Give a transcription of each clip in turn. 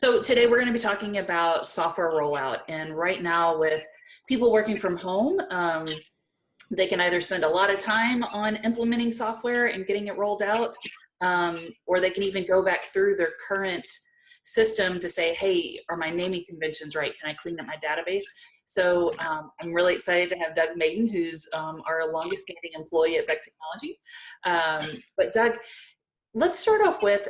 So today we're going to be talking about software rollout. And right now with people working from home, they can either spend a lot of time on implementing software and getting it rolled out, or they can even go back through their current system to say, hey, are my naming conventions right? Can I clean up my database? So I'm really excited to have Doug Maiden, who's our longest standing employee at Beck Technology. But Doug, let's start off with,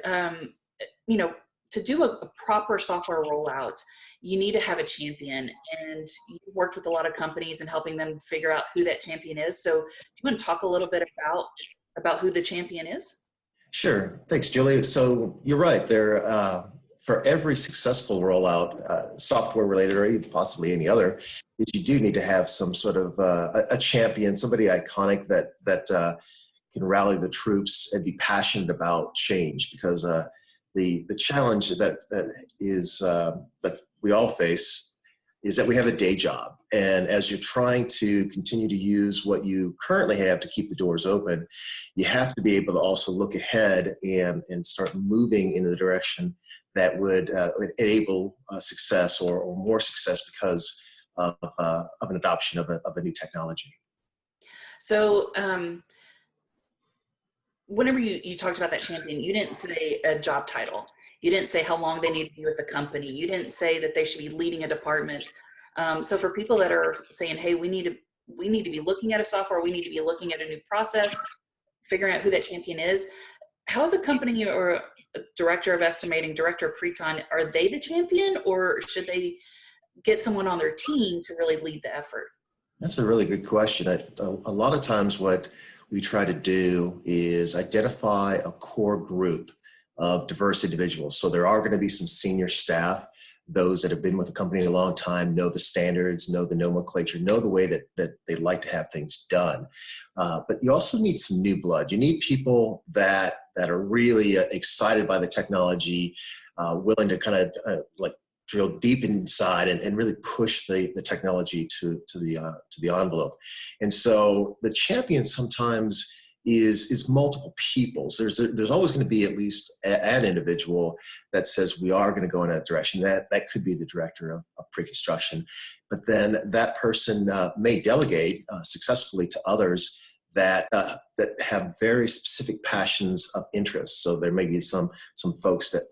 to do a proper software rollout, you need to have a champion, and you've worked with a lot of companies and helping them figure out who that champion is. So do you want to talk a little bit about who the champion is? Sure. Thanks, Julie. So you're right. For every successful rollout, software related or even possibly any other, is you do need to have some sort of a champion, somebody iconic that can rally the troops and be passionate about change. Because the challenge that we all face is that we have a day job. And as you're trying to continue to use what you currently have to keep the doors open, you have to be able to also look ahead and start moving in the direction that would enable success or more success because of an adoption of a new technology. So whenever you talked about that champion, you didn't say a job title. You didn't say how long they need to be with the company. You didn't say that they should be leading a department. So for people that are saying, hey, we need to be looking at a software, we need to be looking at a new process, figuring out who that champion is, how is a company or a director of estimating, director of pre-con, are they the champion, or should they get someone on their team to really lead the effort? That's a really good question. A lot of times what we try to do is identify a core group of diverse individuals. So there are going to be some senior staff, those that have been with the company a long time, know the standards, know the nomenclature, know the way that they like to have things done. But you also need some new blood. You need people that are really excited by the technology, willing to kind of drill deep inside and really push the technology to the envelope. And so the champion sometimes is multiple peoples. There's always going to be at least an individual that says we are going to go in that direction. That could be the director of pre-construction, but then that person may delegate successfully to others that have very specific passions of interest. So there may be some folks that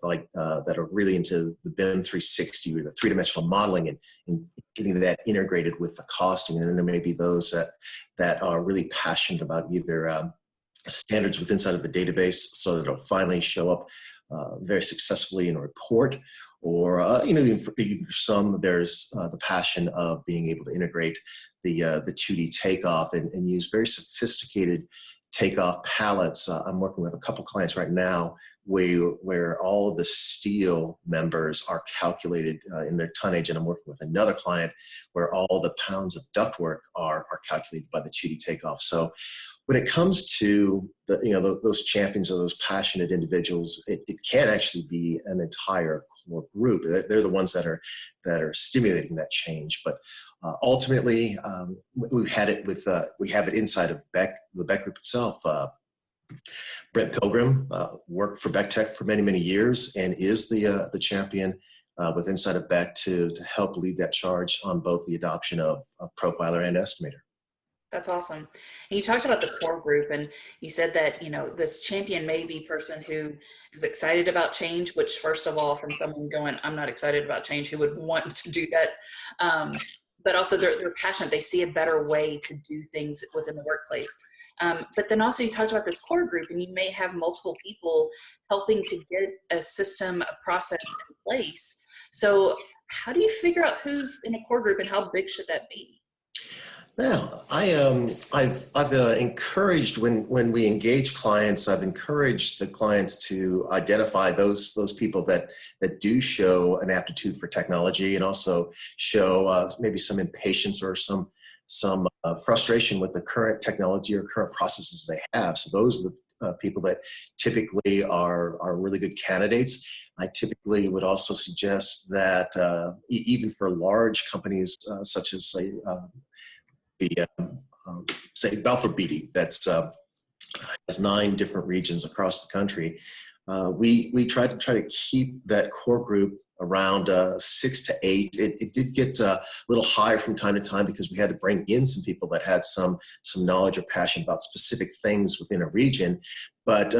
that are really into the BIM 360 or the three-dimensional modeling and getting that integrated with the costing. And then there may be those that are really passionate about either standards within inside of the database, so that it'll finally show up very successfully in a report, or even for some, there's the passion of being able to integrate the 2D takeoff and use very sophisticated takeoff palettes. I'm working with a couple clients right now where all of the steel members are calculated in their tonnage, and I'm working with another client where all the pounds of ductwork are calculated by the 2D takeoff. So when it comes to those champions or those passionate individuals, it can actually be an entire core group. They're the ones that are stimulating that change. But ultimately, we have it inside of Beck, the Beck Group itself. Brent Pilgrim worked for Beck Tech for many years and is the champion with inside of Beck to help lead that charge on both the adoption of Profiler and Estimator. That's awesome. And you talked about the core group, and you said that, this champion may be a person who is excited about change, which first of all, from someone going, I'm not excited about change, who would want to do that. But also they're passionate. They see a better way to do things within the workplace. But then also you talked about this core group, and you may have multiple people helping to get a system, a process in place. So how do you figure out who's in a core group and how big should that be? Well, I've encouraged when we engage clients, I've encouraged the clients to identify those people that do show an aptitude for technology, and also show maybe some impatience or some frustration with the current technology or current processes they have. So those are the people that typically are really good candidates. I typically would also suggest that even for large companies such as say Balfour Beatty, that's has 9 different regions across the country. We try to keep that core group around 6 to 8. It did get a little higher from time to time because we had to bring in some people that had some knowledge or passion about specific things within a region. But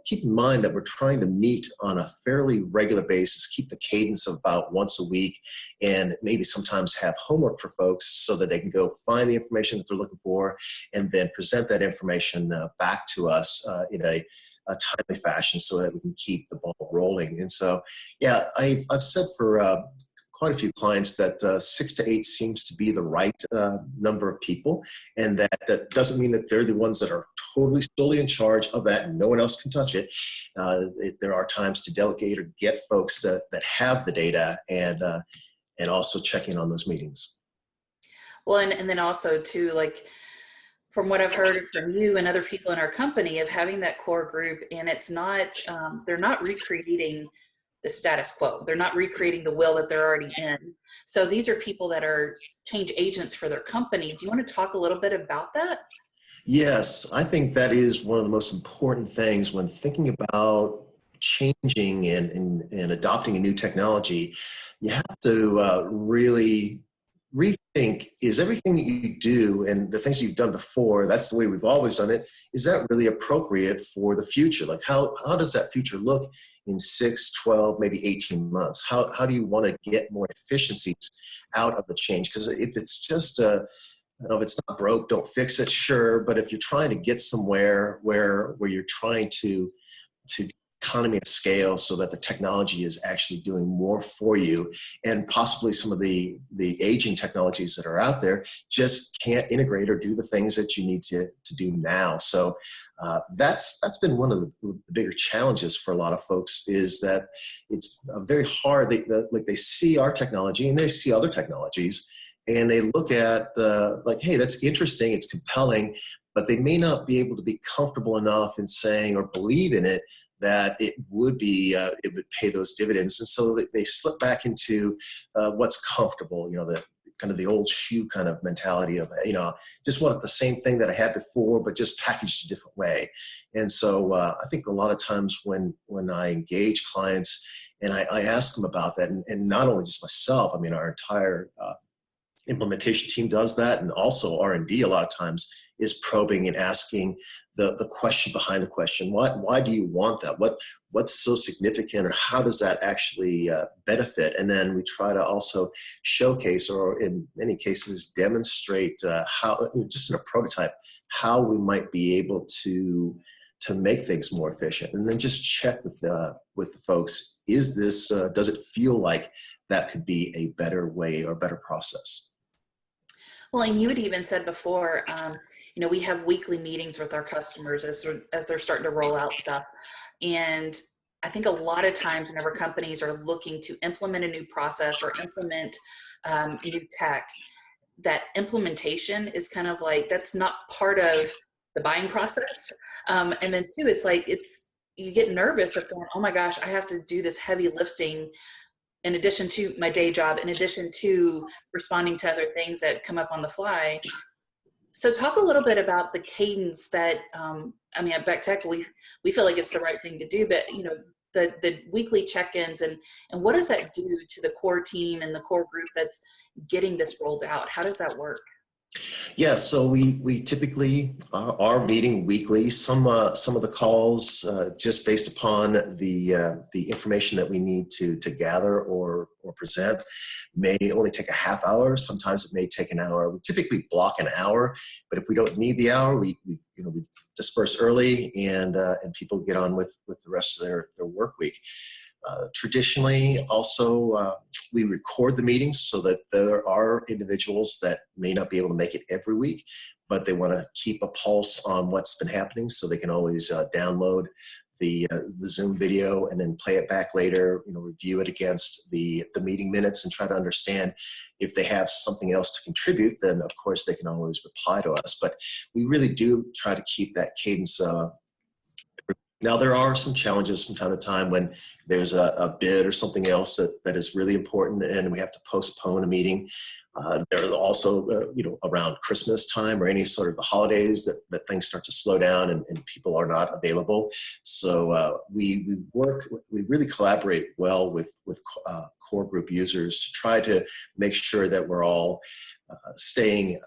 keep in mind that we're trying to meet on a fairly regular basis, keep the cadence of about once a week, and maybe sometimes have homework for folks so that they can go find the information that they're looking for and then present that information back to us in a timely fashion so that we can keep the ball rolling. And so, yeah, I've said for quite a few clients that 6 to 8 seems to be the right number of people, and that doesn't mean that they're the ones that are totally solely in charge of that and no one else can touch it. There are times to delegate or get folks that have the data and also check in on those meetings. Well, and then also too, like, from what I've heard from you and other people in our company, of having that core group, and it's not, they're not recreating the status quo. They're not recreating the wheel that they're already in. So these are people that are change agents for their company. Do you want to talk a little bit about that? Yes, I think that is one of the most important things when thinking about changing and adopting a new technology. You have to really rethink, is everything that you do and the things you've done before, that's the way we've always done it, is that really appropriate for the future? Like how does that future look in 6, 12, maybe 18 months? How do you want to get more efficiencies out of the change? Because if it's just if it's not broke, don't fix it, sure. But if you're trying to get somewhere where you're trying to economy of scale so that the technology is actually doing more for you, and possibly some of the aging technologies that are out there just can't integrate or do the things that you need to do now. So that's been one of the bigger challenges for a lot of folks, is that it's very hard. They see our technology and they see other technologies and they look at like, hey, that's interesting, it's compelling, but they may not be able to be comfortable enough in saying or believe in it that it would pay those dividends. And so they slip back into what's comfortable, the kind of the old shoe kind of mentality of, just want the same thing that I had before, but just packaged a different way. And so I think a lot of times when I engage clients and I ask them about that, and not only just myself, I mean, our entire implementation team does that, and also R&D a lot of times is probing and asking the question behind the question. Why do you want that? What's so significant, or how does that actually benefit? And then we try to also showcase, or in many cases demonstrate how, just in a prototype, how we might be able to make things more efficient. And then just check with the folks, is this, does it feel like that could be a better way or better process? Well, and you had even said before, we have weekly meetings with our customers as they're starting to roll out stuff. And I think a lot of times whenever companies are looking to implement a new process or implement new tech, that implementation is kind of like, that's not part of the buying process. And then too, it's like, you get nervous with going, oh my gosh, I have to do this heavy lifting in addition to my day job, in addition to responding to other things that come up on the fly. So talk a little bit about the cadence that, at Beck Tech, we feel like it's the right thing to do, but the weekly check-ins, and what does that do to the core team and the core group that's getting this rolled out? How does that work? Yeah, so we typically are meeting weekly. Some of the calls, just based upon the information that we need to gather or present, may only take a half hour. Sometimes it may take an hour. We typically block an hour, but if we don't need the hour, we disperse early, and people get on with the rest of their work week. Traditionally, also, we record the meetings so that there are individuals that may not be able to make it every week, but they want to keep a pulse on what's been happening, so they can always download the Zoom video and then play it back later, review it against the meeting minutes and try to understand if they have something else to contribute. Then of course they can always reply to us, but we really do try to keep that cadence. Now, there are some challenges from time to time when there's a bid or something else that is really important and we have to postpone a meeting. There's also, around Christmas time or any sort of the holidays that things start to slow down and people are not available. So we really collaborate well with core group users to try to make sure that we're all staying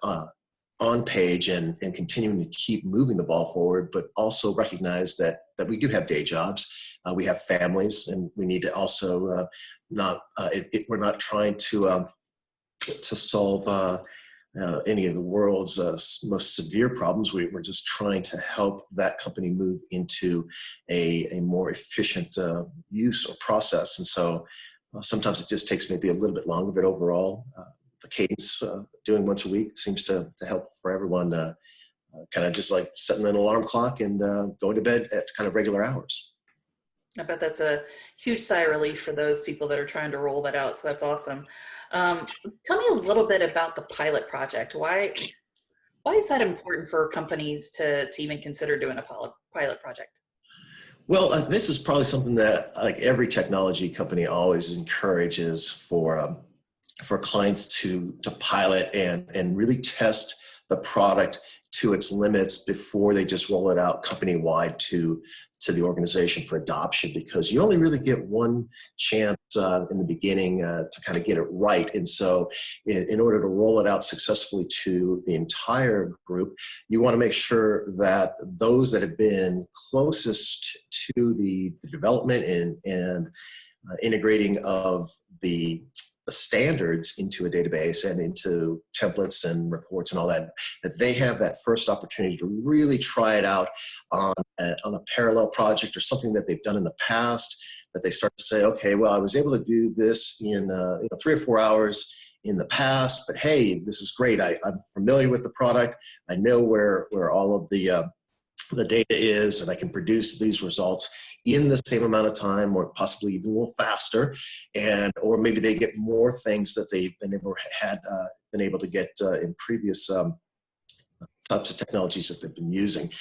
on page and continuing to keep moving the ball forward, but also recognize that we do have day jobs. We have families, and we need to also we're not trying to solve any of the world's most severe problems. We're just trying to help that company move into a more efficient use or process. And so sometimes it just takes maybe a little bit longer, but overall, the cadence doing once a week seems to help for everyone, kind of just like setting an alarm clock and going to bed at kind of regular hours. I bet that's a huge sigh of relief for those people that are trying to roll that out. So that's awesome. Tell me a little bit about the pilot project. Why is that important for companies to even consider doing a pilot project? Well, this is probably something that like every technology company always encourages for clients to pilot and really test the product to its limits before they just roll it out company-wide to the organization for adoption, because you only really get one chance in the beginning to kind of get it right. And so in order to roll it out successfully to the entire group, you want to make sure that those that have been closest to the development and integrating of the standards into a database and into templates and reports and all that they have that first opportunity to really try it out on a parallel project or something that they've done in the past, that they start to say, okay, well, I was able to do this in 3 or 4 hours in the past, but hey, this is great. I'm familiar with the product. I know where all of the data is, and I can produce these results in the same amount of time, or possibly even a little faster, or maybe they get more things that they never had been able to get in previous types of technologies that they've been using.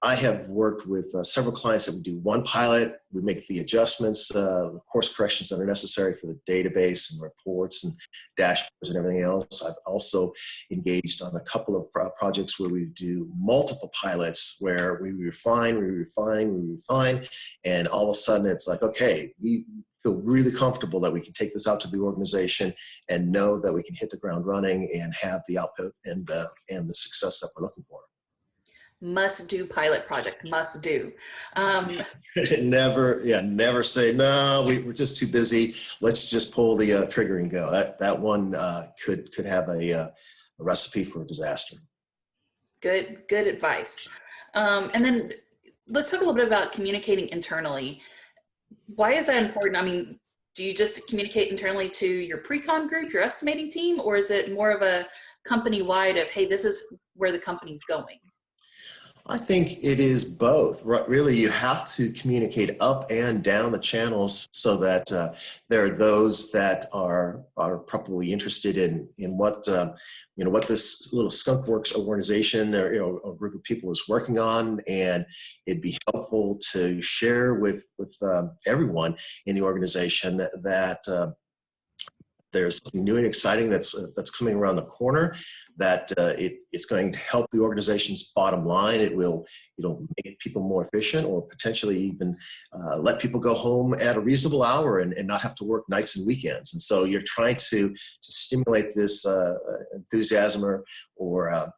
I have worked with several clients that would do one pilot. We make the adjustments, the course corrections that are necessary for the database and reports and dashboards and everything else. I've also engaged on a couple of projects where we do multiple pilots where we refine, and all of a sudden it's like, okay, we feel really comfortable that we can take this out to the organization and know that we can hit the ground running and have the output and the success that we're looking for. Must do pilot project, must do. Never say, no, we're just too busy. Let's just pull the trigger and go. That one could have a recipe for disaster. Good advice. And then let's talk a little bit about communicating internally. Why is that important? I mean, do you just communicate internally to your pre-con group, your estimating team, or is it more of a company-wide of, hey, this is where the company's going? I think it is both. Really, you have to communicate up and down the channels so that there are those that are probably interested in what what this little skunkworks organization or a group of people is working on, and it'd be helpful to share with everyone in the organization that there's something new and exciting that's coming around the corner, that it's going to help the organization's bottom line. It will make people more efficient, or potentially even let people go home at a reasonable hour and not have to work nights and weekends. And so you're trying to stimulate this enthusiasm or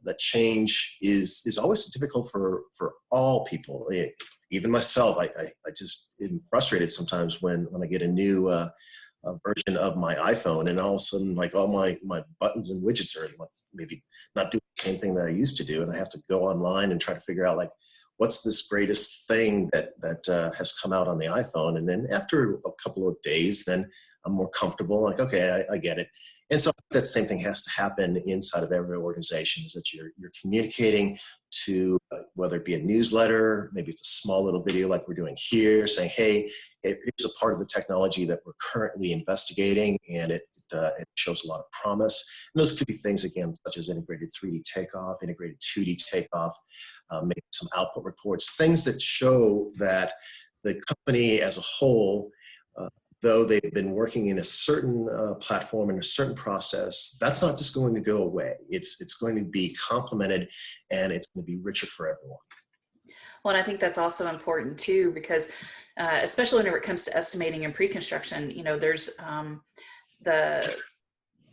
that change is always difficult for all people. Even myself, I just am frustrated sometimes when I get a new version of my iPhone, and all of a sudden, like, all my buttons and widgets are maybe not doing the same thing that I used to do, and I have to go online and try to figure out, like, what's this greatest thing that has come out on the iPhone. And then after a couple of days, then I'm more comfortable, like, okay, I get it. And so that same thing has to happen inside of every organization, is that you're communicating to whether it be a newsletter, maybe it's a small little video like we're doing here, saying, hey, here's a part of the technology that we're currently investigating, and it shows a lot of promise. And those could be things, again, such as integrated 3D takeoff, integrated 2D takeoff, maybe some output reports, things that show that the company as a whole, though they've been working in a certain platform and a certain process, that's not just going to go away. It's going to be complemented, and it's going to be richer for everyone. Well, and I think that's also important too, because especially whenever it comes to estimating and pre-construction, you know, there's the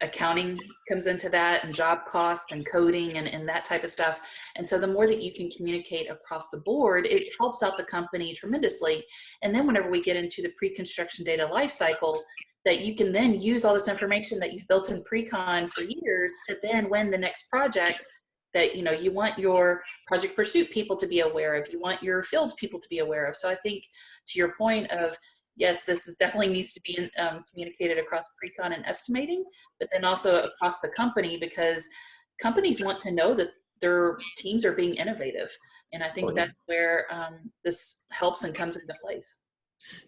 accounting comes into that, and job costs and coding and that type of stuff. And so the more that you can communicate across the board, it helps out the company tremendously. And then whenever we get into the pre-construction data lifecycle, that you can then use all this information that you've built in pre-con for years to then win the next project that, you know, you want your project pursuit people to be aware of, you want your field people to be aware of. So I think to your point of, yes, definitely needs to be communicated across pre-con and estimating, but then also across the company, because companies want to know that their teams are being innovative. And I think that's where this helps and comes into place.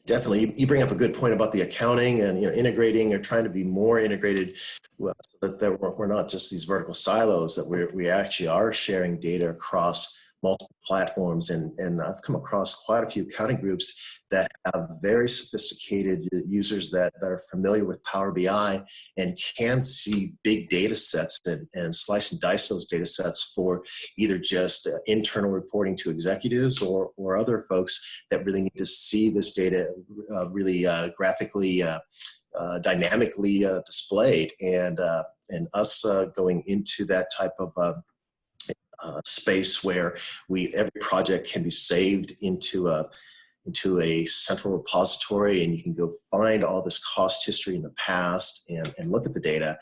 Definitely. You bring up a good point about the accounting and, you know, integrating or trying to be more integrated, so that we're not just these vertical silos, that we actually are sharing data across multiple platforms. And I've come across quite a few accounting groups that have very sophisticated users that are familiar with Power BI and can see big data sets and slice and dice those data sets for either just internal reporting to executives or other folks that really need to see this data really graphically, dynamically displayed. And us going into that type of space where every project can be saved into a central repository, and you can go find all this cost history in the past and look at the data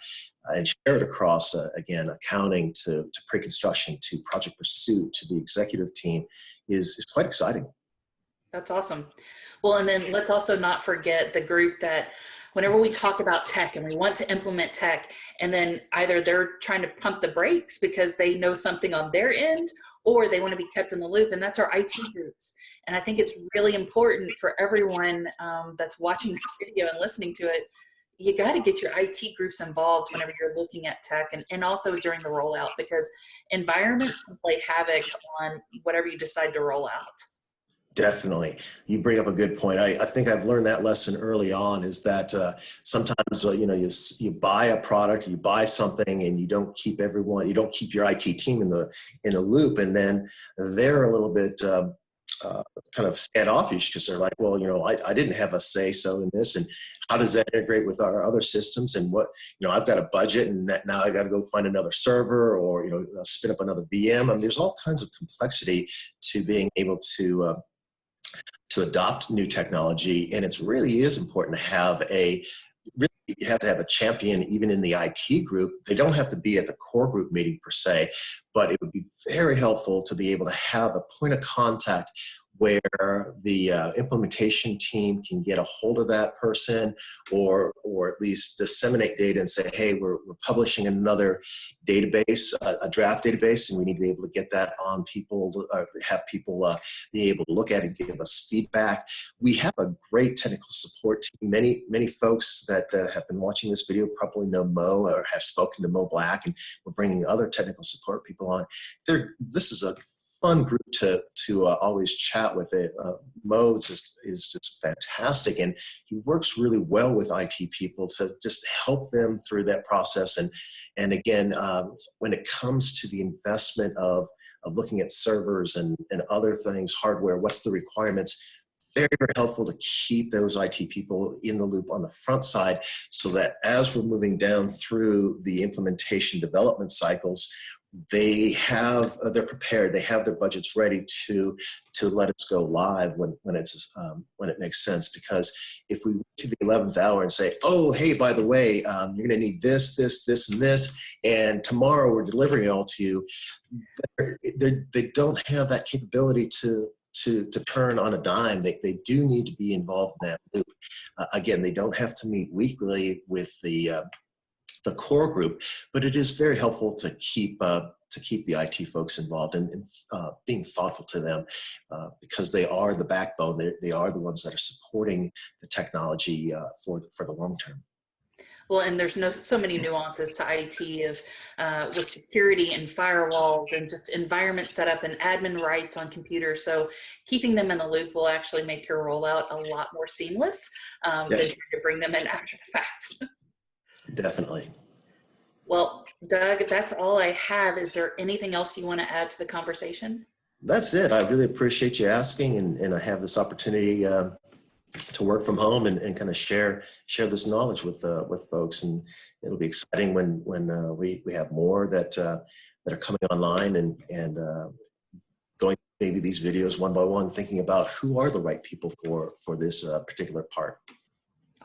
and share it across, again, accounting to pre-construction, to project pursuit, to the executive team is quite exciting. That's awesome. Well, and then let's also not forget the group that whenever we talk about tech and we want to implement tech, and then either they're trying to pump the brakes because they know something on their end, or they want to be kept in the loop, and that's our IT groups. And I think it's really important for everyone that's watching this video and listening to it, you got to get your IT groups involved whenever you're looking at tech, and also during the rollout, because environments can play havoc on whatever you decide to roll out. Definitely. You bring up a good point. I think I've learned that lesson early on, is that sometimes, you know, you buy a product, you buy something, and you don't keep your IT team in the loop. And then they're a little bit kind of standoffish, because they're like, well, you know, I didn't have a say-so in this, and how does that integrate with our other systems? And what, you know, I've got a budget, and now I got to go find another server, or, you know, spin up another VM. I mean, there's all kinds of complexity to being able to adopt new technology. And it really is important to have you have to have a champion even in the IT group. They don't have to be at the core group meeting per se, but it would be very helpful to be able to have a point of contact where the implementation team can get a hold of that person, or at least disseminate data and say, hey, we're publishing another database, a draft database, and we need to be able to get that on people, have people be able to look at it and give us feedback. We have a great technical support team. Many folks that have been watching this video probably know Mo or have spoken to Mo Black, and we're bringing other technical support people on. This is a fun group to always chat with. It. Mo is just fantastic, and he works really well with IT people to just help them through that process. And again, when it comes to the investment of looking at servers and other things, hardware, what's the requirements? Very, very helpful to keep those IT people in the loop on the front side, so that as we're moving down through the implementation development cycles, they're prepared. They have their budgets ready to let us go live when it makes sense. Because if we went to the 11th hour and say, oh, hey, by the way, you're going to need this, and this, and tomorrow we're delivering it all to you, they don't have that capability to turn on a dime. They do need to be involved in that loop. Again, they don't have to meet weekly with the core group, but it is very helpful to keep the IT folks involved and being thoughtful to them, because they are the backbone. They are the ones that are supporting the technology for the long term. Well, and there's so many nuances to IT with security and firewalls and just environment setup and admin rights on computers. So keeping them in the loop will actually make your rollout a lot more seamless than trying to bring them in after the fact. Definitely. Well, Doug, that's all I have. Is there anything else you want to add to the conversation? That's it. I really appreciate you asking, and I have this opportunity to work from home and kind of share this knowledge with folks, and it'll be exciting when we have more that are coming online and going maybe these videos one by one, thinking about who are the right people for this particular part.